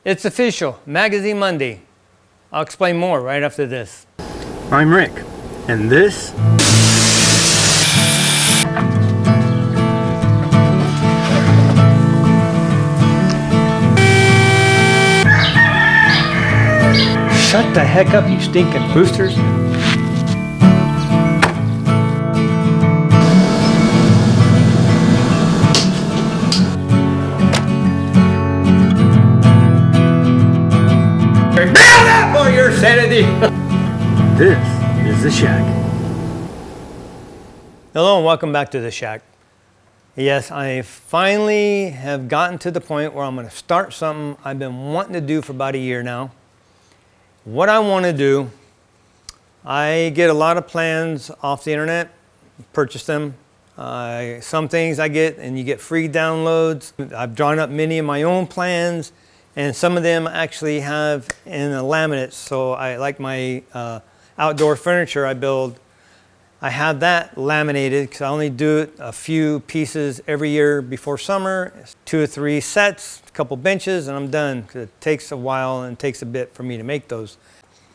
It's official, Magazine Monday. I'll explain more right after this. I'm Rick, and this shut the heck up, you stinking boosters. For your sanity. This is the shack. Hello and welcome back to the shack. Yes, I finally have gotten to the point where I'm going to start something I've been wanting to do for about a year now. What I want to do, I get a lot of plans off the internet, purchase them. Some things I get, and you get free downloads. I've drawn up many of my own plans, and some of them actually have in a laminate. So I like my outdoor furniture I build. I have that laminated because I only do it a few pieces every year before summer. 2 or 3 sets, a couple benches, and I'm done because it takes a while and it takes a bit for me to make those.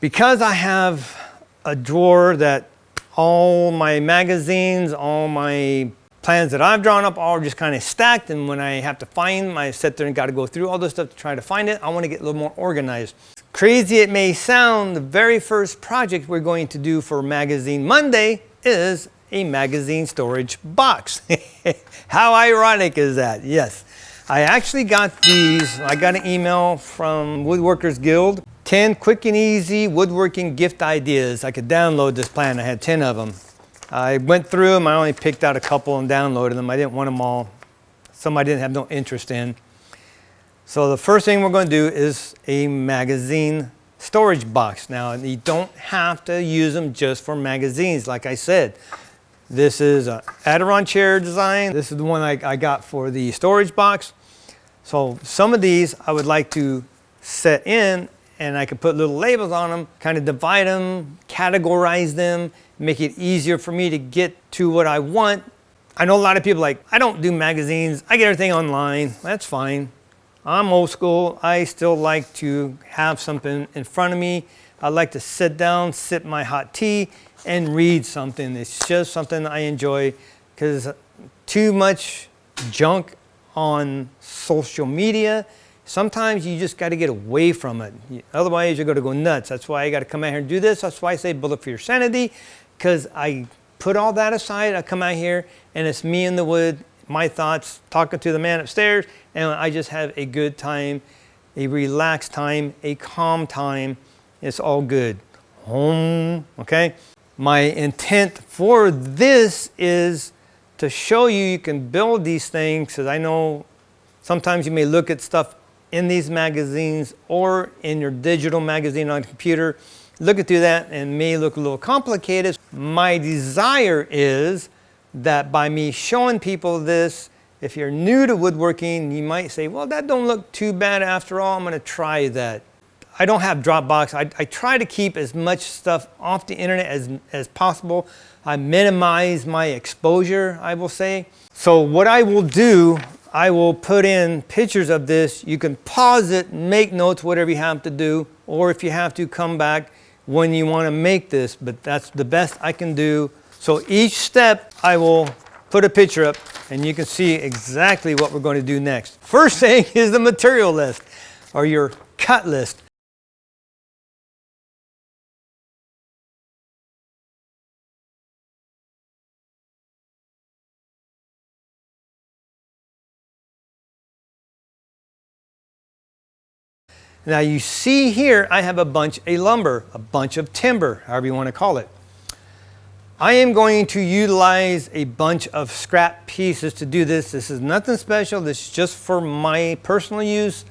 Because I have a drawer that all my magazines, all my plans that I've drawn up are just kind of stacked, and when I have to find them, I sit there and got to go through all this stuff to try to find it. I want to get a little more organized. Crazy it may sound, the very first project we're going to do for Magazine Monday is a magazine storage box. How ironic is that? Yes. I actually got these. I got an email from Woodworkers Guild. 10 quick and easy woodworking gift ideas. I could download this plan. I had 10 of them. I went through them. I only picked out a couple and downloaded them. I didn't want them all. Some I didn't have no interest in. So the first thing we're going to do is a magazine storage box. Now, you don't have to use them just for magazines. Like I said, this is an Adiron chair design. This is the one I got for the storage box. So some of these I would like to set in, and I could put little labels on them, kind of divide them, categorize them, make it easier for me to get to what I want. I know a lot of people like, I don't do magazines. I get everything online. That's fine. I'm old school. I still like to have something in front of me. I like to sit down, sip my hot tea, and read something. It's just something I enjoy, because too much junk on social media, sometimes you just got to get away from it. Otherwise, you're going to go nuts. That's why I got to come out here and do this. That's why I say bullet for your sanity, because I put all that aside. I come out here, and it's me in the wood, my thoughts, talking to the man upstairs, and I just have a good time, a relaxed time, a calm time. It's all good. Home, okay? My intent for this is to show you can build these things, because I know sometimes you may look at stuff in these magazines or in your digital magazine on the computer, looking through that and may look a little complicated. My desire is that by me showing people this, if you're new to woodworking, you might say, well, that don't look too bad after all. I'm going to try that. I don't have Dropbox. I try to keep as much stuff off the internet as possible. I minimize my exposure, I will say. So what I will do, I will put in pictures of this. You can pause it, make notes, whatever you have to do, or if you have to, come back when you want to make this, but that's the best I can do. So each step, I will put a picture up, and you can see exactly what we're going to do next. First thing is the material list, or your cut list. Now you see here, I have a bunch of lumber, a bunch of timber, however you want to call it. I am going to utilize a bunch of scrap pieces to do this. This is nothing special. This is just for my personal use.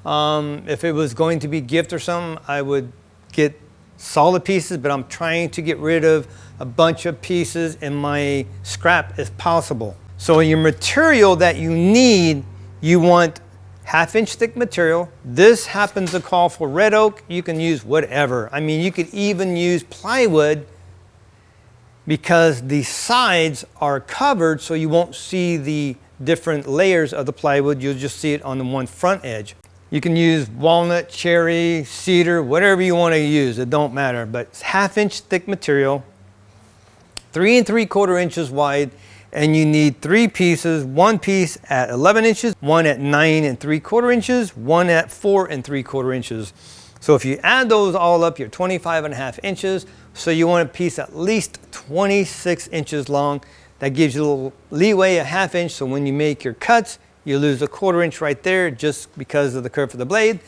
If it was going to be gift or something, I would get solid pieces, but I'm trying to get rid of a bunch of pieces in my scrap as possible. So your material that you need, you want 1/2 inch thick material. This happens to call for red oak. You can use whatever. I mean, you could even use plywood, because the sides are covered so you won't see the different layers of the plywood. You'll just see it on the one front edge. You can use walnut, cherry, cedar, whatever you want to use. It don't matter. But it's 1/2 inch thick material, 3 3/4 inches wide, and you need 3 pieces. One piece at 11 inches, one at 9 3/4 inches, one at 4 3/4 inches. So if you add those all up, you're 25 1/2 inches. So you want a piece at least 26 inches long. That gives you a little leeway, a 1/2 inch. So when you make your cuts, you lose a 1/4 inch right there just because of the curve of the blade.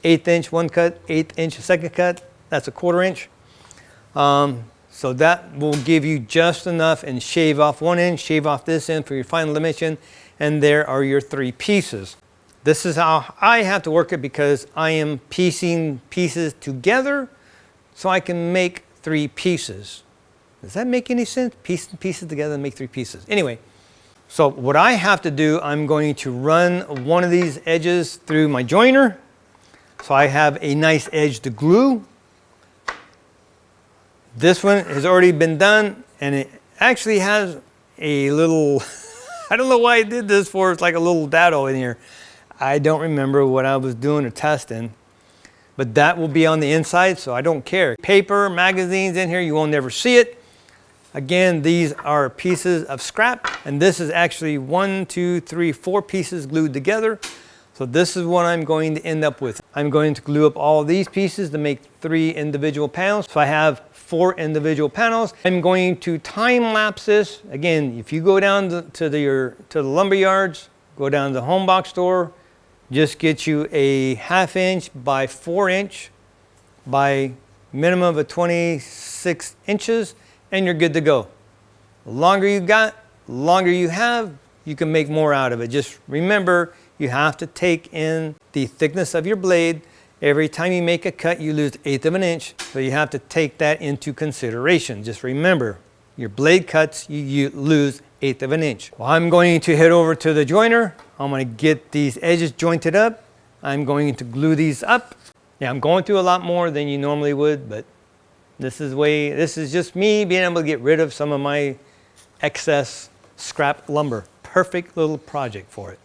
1/8 inch one cut, 1/8 inch second cut, that's a 1/4 inch. So that will give you just enough, and shave off one end, shave off this end for your final dimension, and there are your 3 pieces. This is how I have to work it because I am piecing pieces together so I can make 3 pieces. Does that make any sense? Piece pieces together and make 3 pieces. Anyway, so what I have to do, I'm going to run one of these edges through my joiner. So I have a nice edge to glue. This one has already been done, and it actually has a little, I don't know why I did this for, it's like a little dado in here. I don't remember what I was doing or testing, but that will be on the inside, so I don't care. Paper, magazines in here, you will never see it. Again, these are pieces of scrap, and this is actually 1, 2, 3, 4 pieces glued together. So this is what I'm going to end up with. I'm going to glue up all these pieces to make 3 individual panels. So I have 4 individual panels. I'm going to time lapse this. Again, if you go down to the lumber yards, go down to the home box store, just get you a 1/2 inch by 4 inch by minimum of 26 inches, and you're good to go. The longer you got, the longer you have, you can make more out of it. Just remember, you have to take in the thickness of your blade. Every time you make a cut, you lose 1/8 of an inch. So you have to take that into consideration. Just remember, your blade cuts, you lose 1/8 of an inch. Well, I'm going to head over to the joiner. I'm going to get these edges jointed up. I'm going to glue these up. Yeah, I'm going through a lot more than you normally would, but this is just me being able to get rid of some of my excess scrap lumber. Perfect little project for it.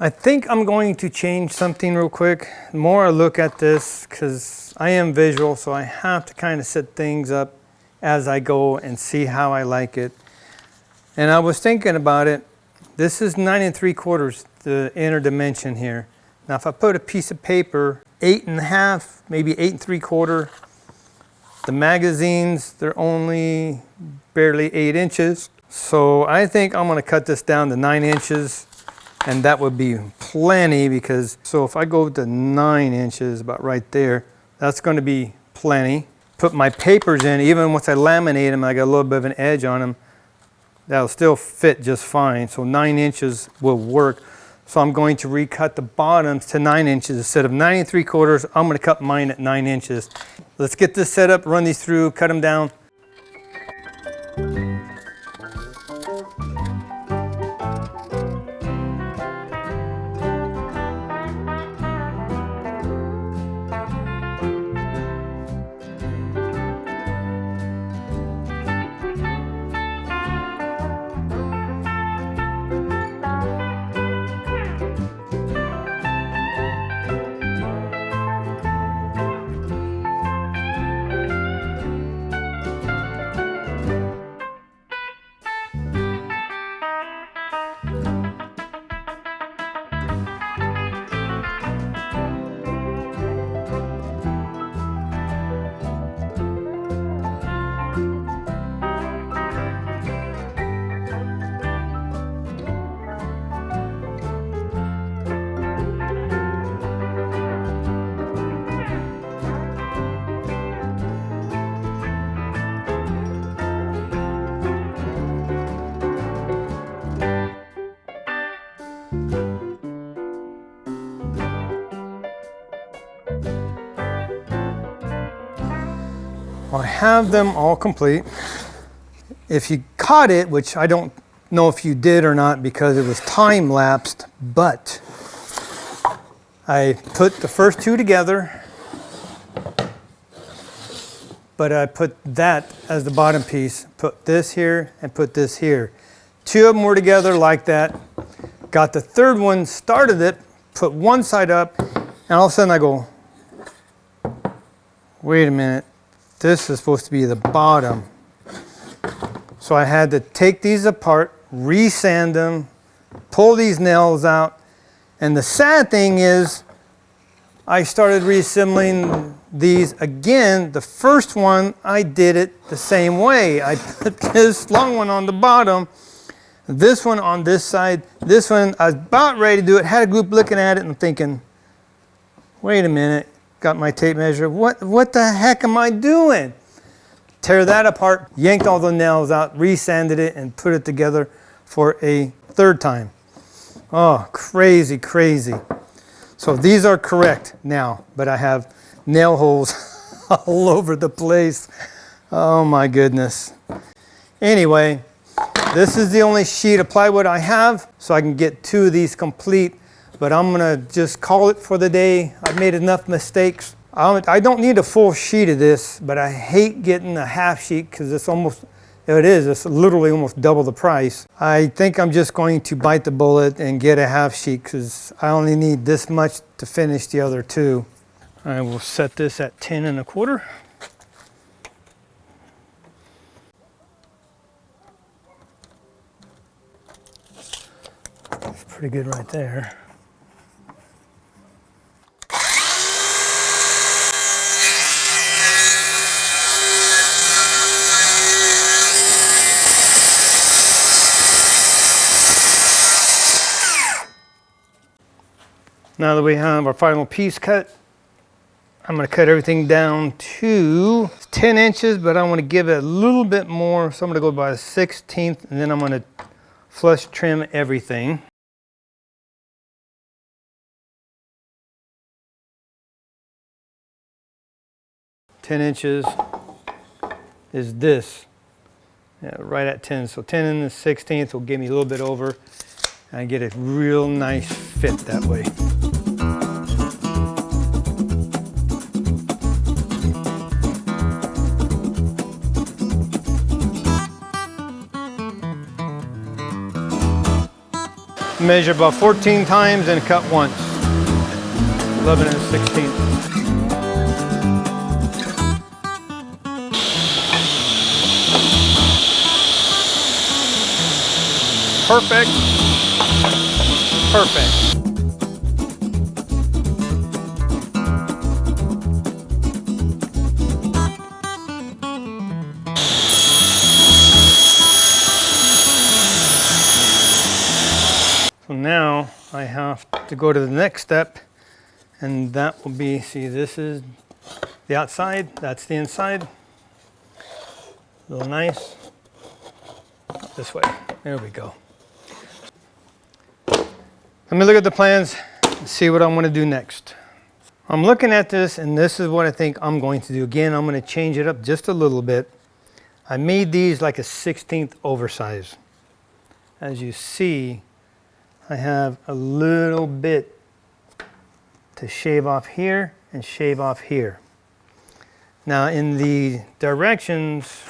I think I'm going to change something real quick. The more I look at this, because I am visual, so I have to kind of set things up as I go and see how I like it. And I was thinking about it. This is 9 3/4, the inner dimension here. Now if I put a piece of paper, 8 1/2, maybe 8 3/4, the magazines, they're only barely 8 inches. So I think I'm gonna cut this down to 9 inches, and that would be plenty, because, so if I go to 9 inches, about right there, that's gonna be plenty. Put my papers in, even once I laminate them, I got a little bit of an edge on them, that'll still fit just fine. So 9 inches will work. So I'm going to recut the bottoms to 9 inches. Instead of 9 3/4, I'm gonna cut mine at 9 inches. Let's get this set up, run these through, cut them down. I have them all complete. If you caught it, which I don't know if you did or not because it was time lapsed, but I put the first two together, but I put that as the bottom piece, put this here and put this here. Two of them were together like that. Got the third one, started it, put one side up, and all of a sudden I go, wait a minute. This is supposed to be the bottom. So I had to take these apart, resand them, pull these nails out. And the sad thing is, I started reassembling these again. The first one, I did it the same way. I put this long one on the bottom, this one on this side, this one, I was about ready to do it, had a group looking at it and thinking, wait a minute. Got my tape measure. What the heck am I doing? Tear that apart, yanked all the nails out, resanded it, and put it together for a third time. Oh, crazy, crazy. So these are correct now, but I have nail holes all over the place. Oh my goodness. Anyway, this is the only sheet of plywood I have, so I can get 2 of these complete. But I'm gonna just call it for the day. I've made enough mistakes. I don't need a full sheet of this, but I hate getting a half sheet because it's literally almost double the price. I think I'm just going to bite the bullet and get a half sheet because I only need this much to finish the other 2. I will set this at 10 1/4. That's pretty good right there. Now that we have our final piece cut, I'm going to cut everything down to 10 inches, but I want to give it a little bit more. So I'm going to go by a 1/16, and then I'm going to flush trim everything. "10 inches is this, yeah, right at 10. So 10 and the 1/16 will give me a little bit over, and I get a real nice fit that way. measure about 14 times and cut once. 11 1/16. Perfect. Perfect. So now I have to go to the next step, and that will be, see, this is the outside, that's the inside. A little nice. This way. There we go. Let me look at the plans and see what I want to do next. I'm looking at this, and this is what I think I'm going to do. Again, I'm going to change it up just a little bit. I made these like a 1/16 oversize. As you see, I have a little bit to shave off here and shave off here. Now in the directions,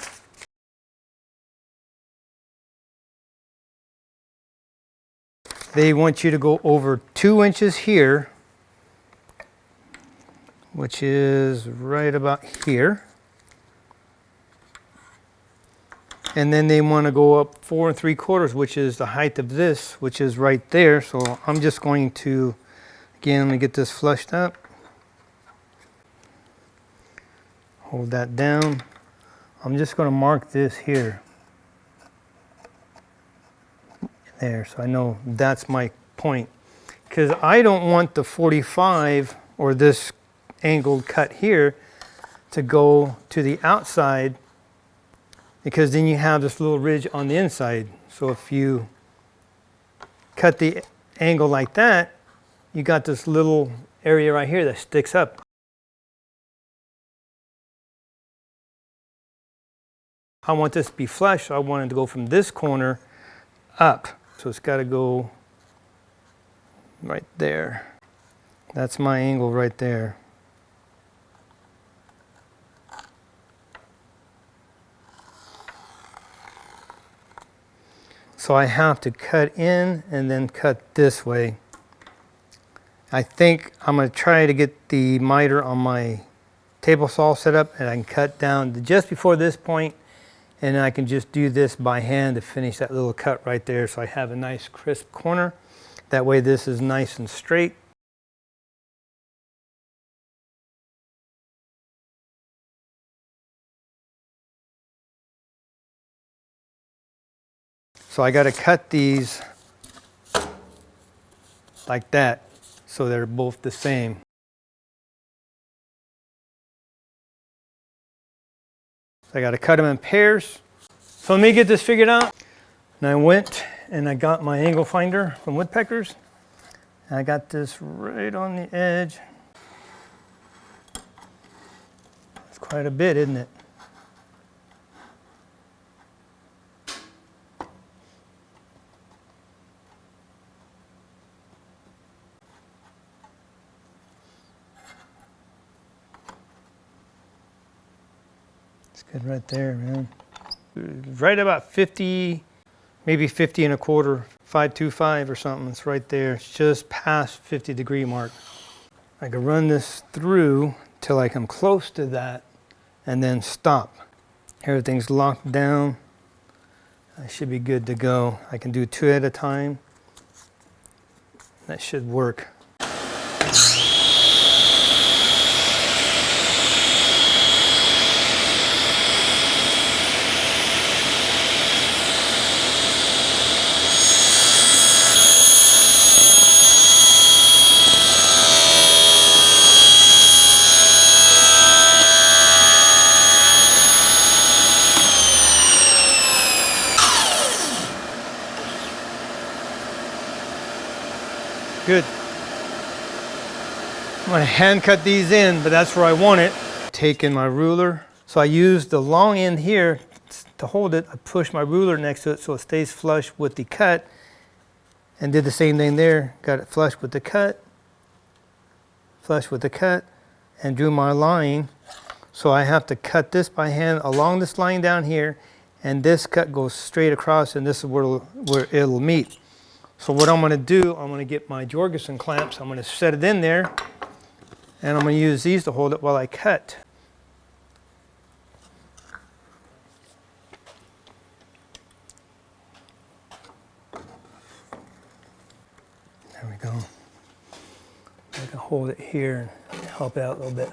they want you to go over 2 inches here, which is right about here. And then they want to go up 4 3/4, which is the height of this, which is right there. So I'm just going to, again, let me get this flushed up. Hold that down. I'm just going to mark this here. There, so I know that's my point. Because I don't want the 45 or this angled cut here to go to the outside, because then you have this little ridge on the inside. So if you cut the angle like that, you got this little area right here that sticks up. I want this to be flush, so I want it to go from this corner up. So it's got to go right there. That's my angle right there. So I have to cut in and then cut this way. I think I'm going to try to get the miter on my table saw set up, and I can cut down to just before this point, and I can just do this by hand to finish that little cut right there, so I have a nice crisp corner. That way this is nice and straight. So I got to cut these like that, so they're both the same. So I got to cut them in pairs. So let me get this figured out. And I went and I got my angle finder from Woodpeckers. And I got this right on the edge. It's quite a bit, isn't it? Good right there, man. Right about 50, maybe 50 1/4, 525 or something. It's right there. It's just past 50-degree mark. I can run this through till I come close to that and then stop. Everything's locked down. I should be good to go. I can do 2 at a time. That should work. Good. I'm going to hand cut these in, but that's where I want it. Taking my ruler. So I used the long end here to hold it. I pushed my ruler next to it so it stays flush with the cut, and did the same thing there. Got it flush with the cut, and drew my line. So I have to cut this by hand along this line down here, and this cut goes straight across, and this is where it'll meet. So what I'm going to do, I'm going to get my Jorgensen clamps, I'm going to set it in there, and I'm going to use these to hold it while I cut. There we go. I can hold it here and help it out a little bit.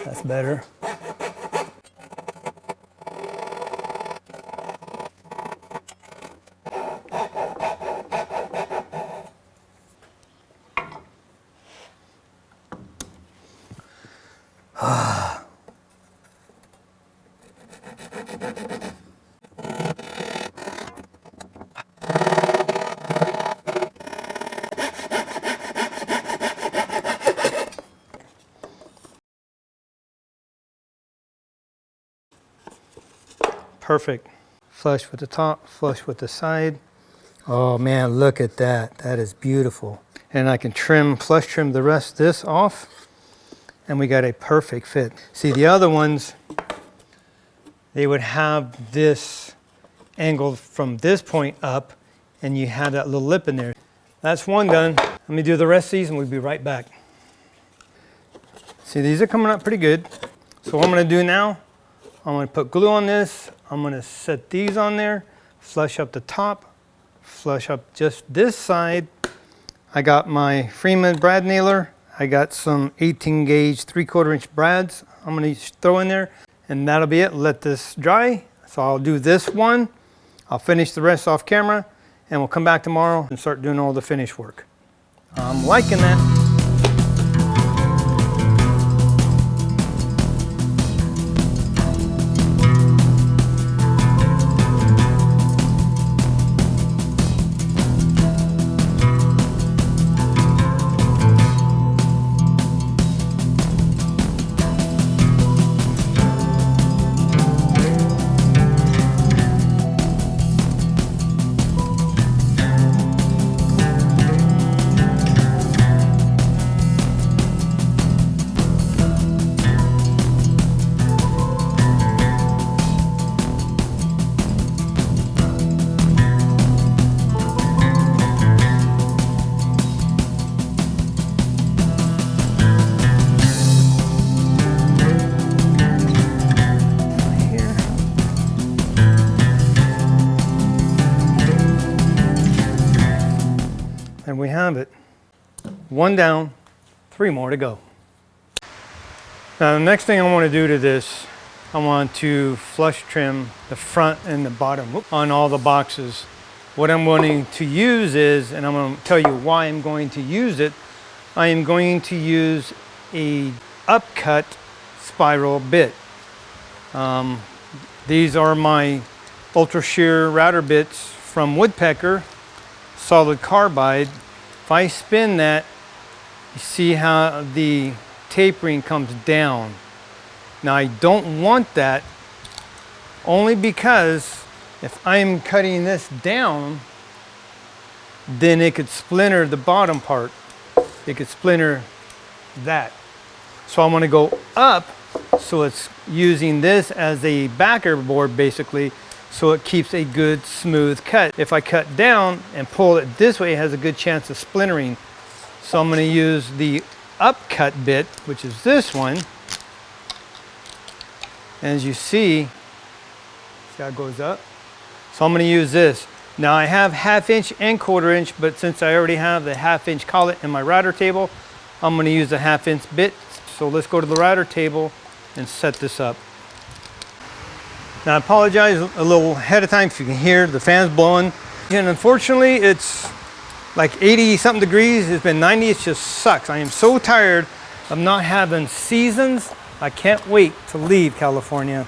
That's better. Perfect. Flush with the top, flush with the side. Oh man, look at that. That is beautiful. And I can flush trim the rest of this off, and we got a perfect fit. See, the other ones, they would have this angled from this point up, and you have that little lip in there. That's one done. Let me do the rest of these and we'll be right back. See, these are coming up pretty good. So what I'm gonna do now, I'm gonna put glue on this. I'm gonna set these on there, flush up the top, flush up just this side. I got my Freeman brad nailer. I got some 18 gauge 3/4 inch brads I'm gonna throw in there, and that'll be it. Let this dry. So I'll do this one. I'll finish the rest off camera, and we'll come back tomorrow and start doing all the finish work. I'm liking that. And we have it. One down, 3 more to go. Now the next thing I want to do to this, I want to flush trim the front and the bottom on all the boxes. What I'm wanting to use is, and I'm going to tell you why I'm going to use it, I am going to use a upcut spiral bit. These are my ultra shear router bits from Woodpecker, solid carbide. If I spin that, you see how the tapering comes down. Now I don't want that, only because if I'm cutting this down, then it could splinter the bottom part. It could splinter that. So I'm gonna go up, so it's using this as a backer board basically, so it keeps a good smooth cut. If I cut down and pull it this way, it has a good chance of splintering. So I'm going to use the upcut bit, which is this one. And as you see how it goes up? So I'm going to use this. Now I have 1/2 inch and 1/4 inch, but since I already have the 1/2 inch collet in my router table, I'm going to use a 1/2 inch bit. So let's go to the router table and set this up. Now I apologize a little ahead of time if you can hear the fans blowing. And unfortunately it's like 80 something degrees. It's been 90, it just sucks. I am so tired of not having seasons. I can't wait to leave California.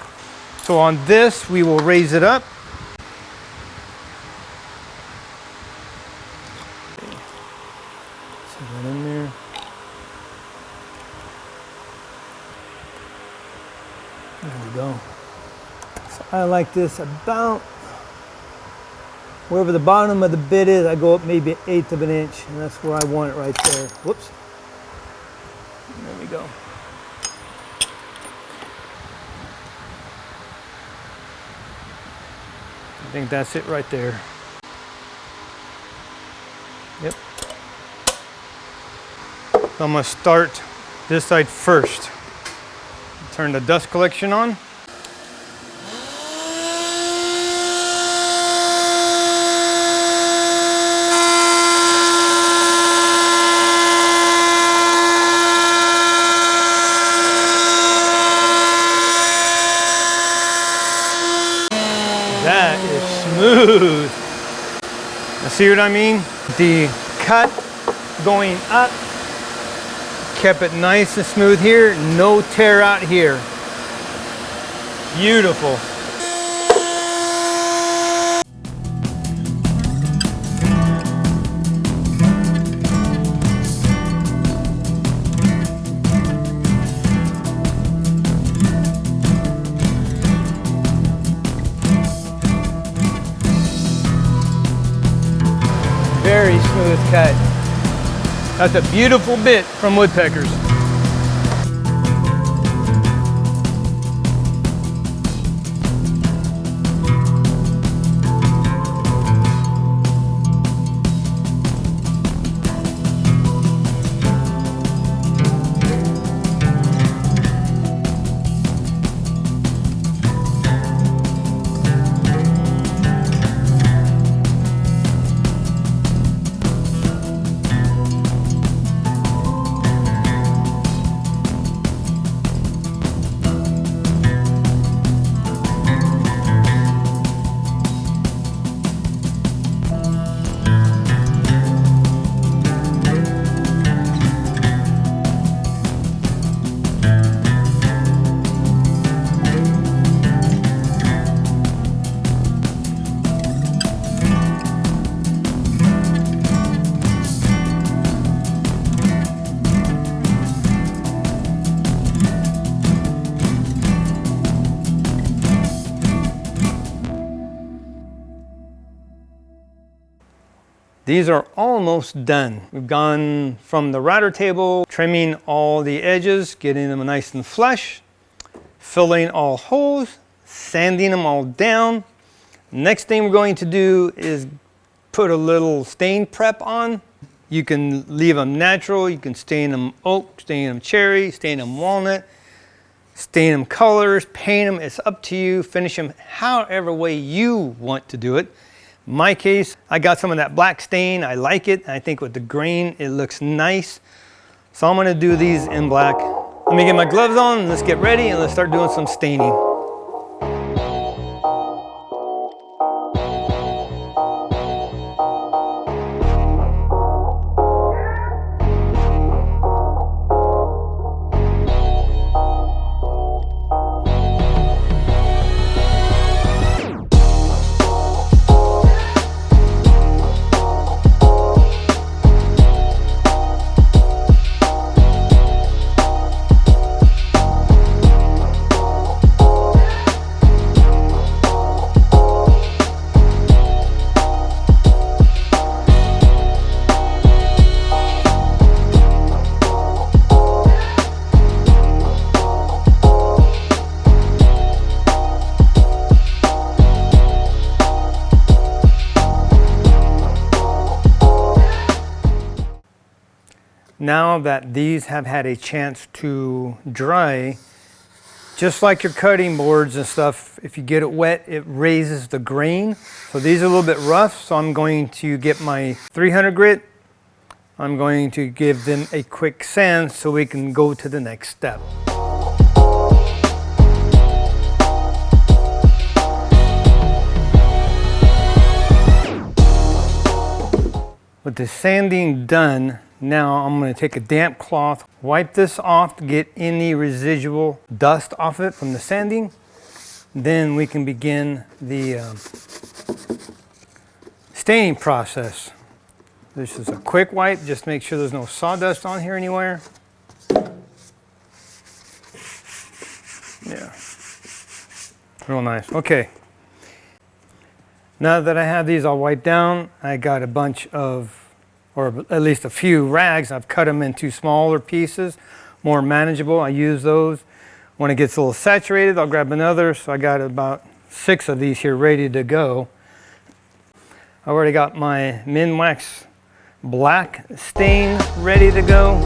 So on this, we will raise it up. Set that in there. There we go. I like this about wherever the bottom of the bit is. I go up maybe 1/8 of an inch, and that's where I want it right there. Whoops. There we go. I think that's it right there. So I'm gonna start this side first. Turn the dust collection on. That is smooth. You see what I mean? The cut going up kept it nice and smooth here. No tear out here. Beautiful. Very smooth cut. That's a beautiful bit from Woodpeckers. These are almost done. We've gone from the router table, trimming all the edges, getting them nice and flush, filling all holes, sanding them all down. Next thing we're going to do is put a little stain prep on. You can leave them natural, you can stain them oak, stain them cherry, stain them walnut, stain them colors, paint them, it's up to you. Finish them however way you want to do it. In my case, I got some of that black stain. I like it. I think with the grain, it looks nice. So I'm gonna do these in black. Let me get my gloves on and let's get ready and let's start doing some staining. Now that these have had a chance to dry, just like your cutting boards and stuff, if you get it wet, it raises the grain. So these are a little bit rough, so I'm going to get my 300 grit. I'm going to give them a quick sand so we can go to the next step. With the sanding done, now I'm going to take a damp cloth, wipe this off to get any residual dust off it from the sanding. Then we can begin the staining process. This is a quick wipe, just make sure there's no sawdust on here anywhere. Yeah, real nice. Okay. Now that I have these all wiped down, I got a bunch of, or at least a few rags. I've cut them into smaller pieces, more manageable. I use those. When it gets a little saturated, I'll grab another. So I got about 6 of these here ready to go. I already got my Minwax black stain ready to go.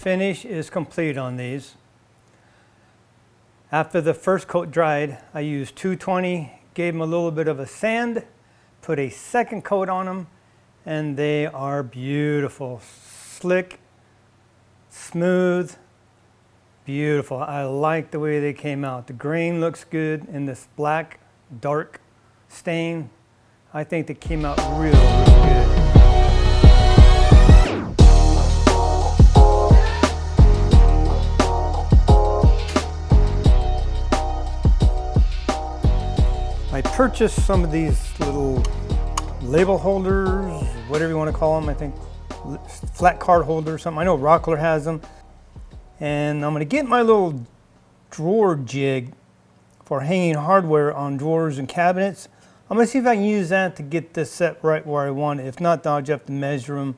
finish is complete on these. After the first coat dried, I used 220, gave them a little bit of a sand, put a second coat on them, and they are beautiful. Slick, smooth, beautiful. I like the way they came out. The grain looks good in this black, dark stain. I think they came out really good. I purchased some of these little label holders, whatever you want to call them. I think flat card holder or something. I know Rockler has them. And I'm going to get my little drawer jig for hanging hardware on drawers and cabinets. I'm going to see if I can use that to get this set right where I want it. If not, then I'll just have to measure them.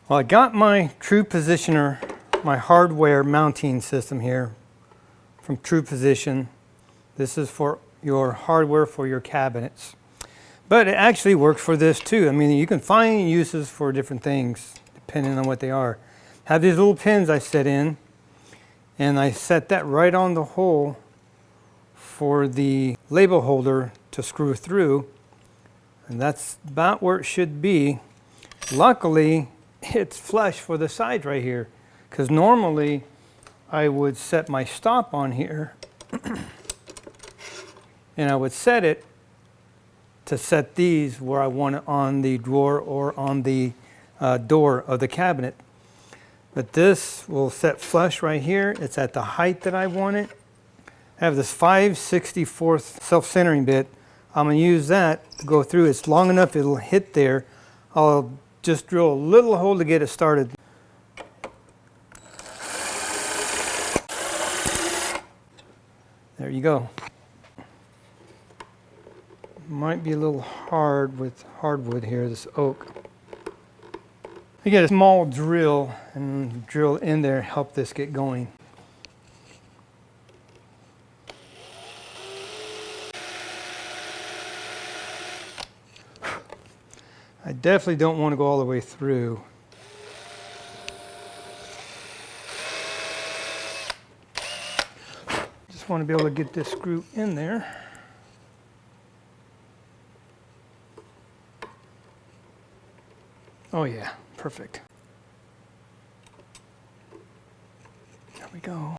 Well, I got my True Positioner, my hardware mounting system here from True Position. This is for your hardware for your cabinets. But it actually works for this too. I mean, you can find uses for different things depending on what they are. Have these little pins I set in, and I set that right on the hole for the label holder to screw through, and that's about where it should be. Luckily, it's flush for the sides right here, because normally I would set my stop on here and I would set it to set these where I want it on the drawer or on the door of the cabinet. But this will set flush right here. It's at the height that I want it. I have this 5/64 self-centering bit. I'm going to use that to go through. It's long enough it'll hit there. I'll just drill a little hole to get it started. There you go. Might be a little hard with hardwood here, this oak. You get a small drill and drill in there, help this get going. I definitely don't want to go all the way through. Just want to be able to get this screw in there. Oh yeah, perfect. There we go.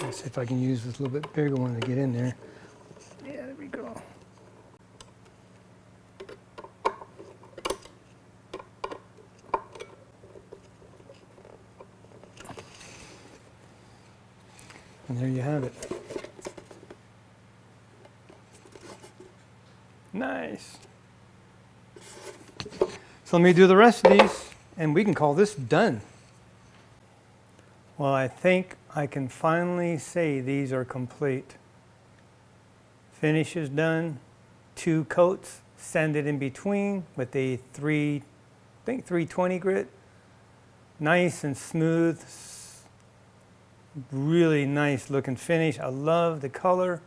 Let's see if I can use this little bit bigger one to get in there. Yeah, there we go. And there you have it. Nice. So let me do the rest of these and we can call this done. Well, I think I can finally say these are complete. Finish is done, 2 coats, sanded in between with a 320 grit. Nice and smooth, really nice looking finish. I love the color.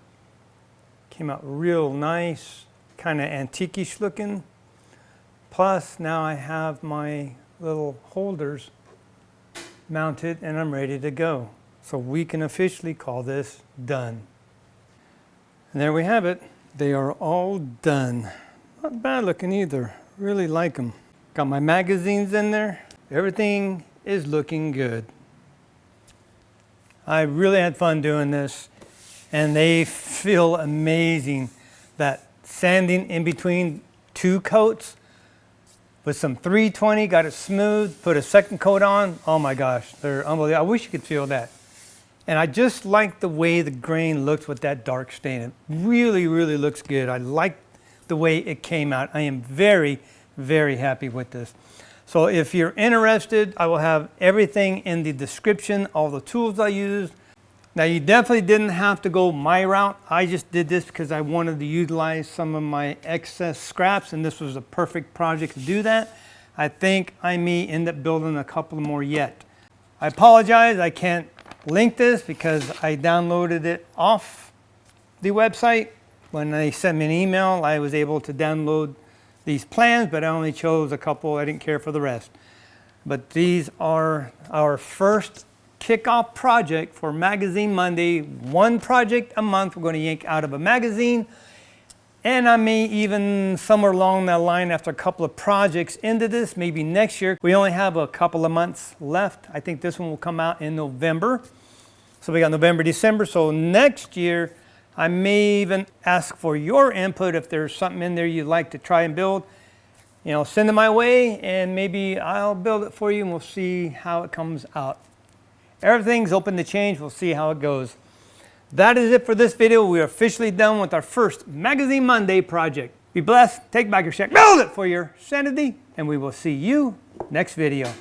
Came out real nice. Kind of antique-ish looking. Plus now I have my little holders mounted and I'm ready to go. So we can officially call this done. And there we have it. They are all done. Not bad looking either. Really like them. Got my magazines in there. Everything is looking good. I really had fun doing this and they feel amazing. That sanding in between 2 coats with some 320, got it smooth, put a second coat on. Oh my gosh, they're unbelievable. I wish you could feel that. And I just like the way the grain looks with that dark stain. It really, really looks good. I like the way it came out. I am very, very happy with this. So if you're interested, I will have everything in the description, all the tools I used. Now you definitely didn't have to go my route. I just did this because I wanted to utilize some of my excess scraps and this was a perfect project to do that. I think I may end up building a couple more yet. I apologize, I can't link this because I downloaded it off the website. When they sent me an email, I was able to download these plans, but I only chose a couple. I didn't care for the rest. But these are our first kickoff project for Magazine Monday. One project a month we're going to yank out of a magazine. And I may even somewhere along that line, after a couple of projects into this, maybe next year. We only have a couple of months left. I think this one will come out in November. So we got November, December. So next year, I may even ask for your input if there's something in there you'd like to try and build. You know, send it my way and maybe I'll build it for you and we'll see how it comes out. Everything's open to change. We'll see how it goes. That is it for this video. We are officially done with our first Magazine Monday project. Be blessed, take back your shack, build it for your sanity, and we will see you next video.